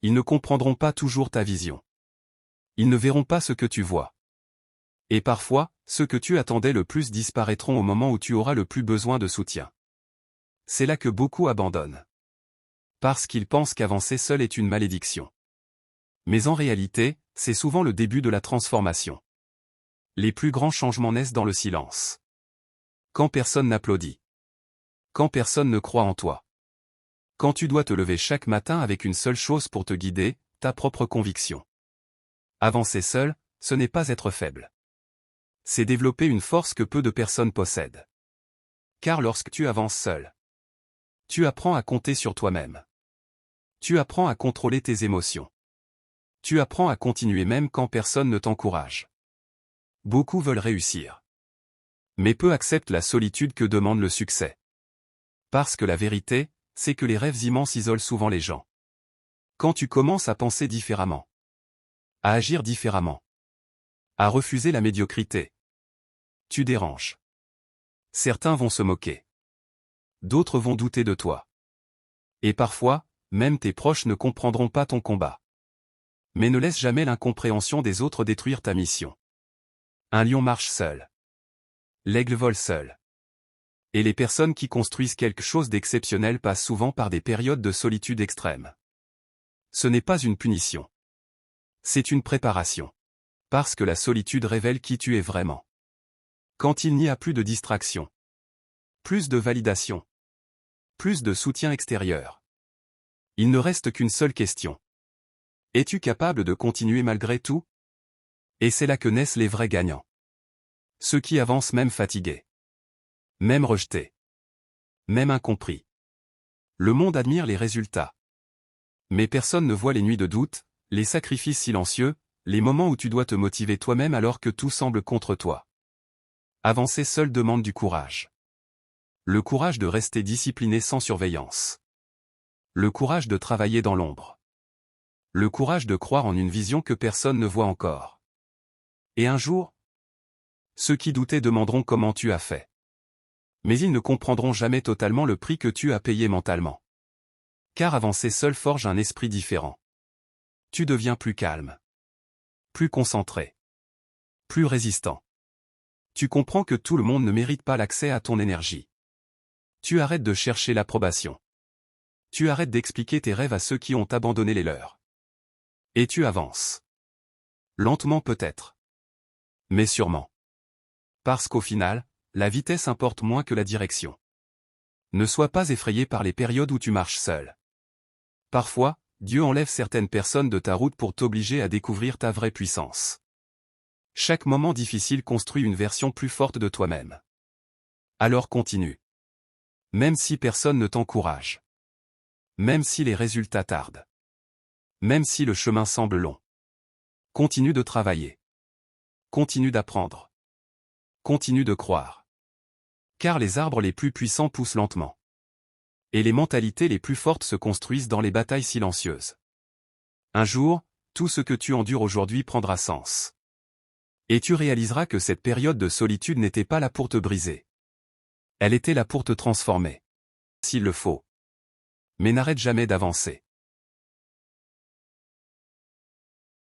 Ils ne comprendront pas toujours ta vision. Ils ne verront pas ce que tu vois. Et parfois, ceux que tu attendais le plus disparaîtront au moment où tu auras le plus besoin de soutien. C'est là que beaucoup abandonnent. Parce qu'ils pensent qu'avancer seul est une malédiction. Mais en réalité, c'est souvent le début de la transformation. Les plus grands changements naissent dans le silence. Quand personne n'applaudit. Quand personne ne croit en toi. Quand tu dois te lever chaque matin avec une seule chose pour te guider, ta propre conviction. Avancer seul, ce n'est pas être faible. C'est développer une force que peu de personnes possèdent. Car lorsque tu avances seul, tu apprends à compter sur toi-même. Tu apprends à contrôler tes émotions. Tu apprends à continuer même quand personne ne t'encourage. Beaucoup veulent réussir. Mais peu acceptent la solitude que demande le succès. Parce que la vérité, c'est que les rêves immenses isolent souvent les gens. Quand tu commences à penser différemment, à agir différemment, à refuser la médiocrité, tu déranges. Certains vont se moquer. D'autres vont douter de toi. Et parfois, même tes proches ne comprendront pas ton combat. Mais ne laisse jamais l'incompréhension des autres détruire ta mission. Un lion marche seul. L'aigle vole seul. Et les personnes qui construisent quelque chose d'exceptionnel passent souvent par des périodes de solitude extrême. Ce n'est pas une punition. C'est une préparation. Parce que la solitude révèle qui tu es vraiment. Quand il n'y a plus de distraction, plus de validation, plus de soutien extérieur, il ne reste qu'une seule question. Es-tu capable de continuer malgré tout? Et c'est là que naissent les vrais gagnants. Ceux qui avancent même fatigués. Même rejetés. Même incompris. Le monde admire les résultats. Mais personne ne voit les nuits de doute, les sacrifices silencieux, les moments où tu dois te motiver toi-même alors que tout semble contre toi. Avancer seul demande du courage. Le courage de rester discipliné sans surveillance. Le courage de travailler dans l'ombre. Le courage de croire en une vision que personne ne voit encore. Et un jour, ceux qui doutaient demanderont comment tu as fait. Mais ils ne comprendront jamais totalement le prix que tu as payé mentalement. Car avancer seul forge un esprit différent. Tu deviens plus calme. Plus concentré. Plus résistant. Tu comprends que tout le monde ne mérite pas l'accès à ton énergie. Tu arrêtes de chercher l'approbation. Tu arrêtes d'expliquer tes rêves à ceux qui ont abandonné les leurs. Et tu avances. Lentement peut-être. Mais sûrement. Parce qu'au final, la vitesse importe moins que la direction. Ne sois pas effrayé par les périodes où tu marches seul. Parfois, Dieu enlève certaines personnes de ta route pour t'obliger à découvrir ta vraie puissance. Chaque moment difficile construit une version plus forte de toi-même. Alors continue. Même si personne ne t'encourage. Même si les résultats tardent. Même si le chemin semble long. Continue de travailler. Continue d'apprendre. Continue de croire. Car les arbres les plus puissants poussent lentement. Et les mentalités les plus fortes se construisent dans les batailles silencieuses. Un jour, tout ce que tu endures aujourd'hui prendra sens. Et tu réaliseras que cette période de solitude n'était pas là pour te briser. Elle était là pour te transformer. S'il le faut. Mais n'arrête jamais d'avancer.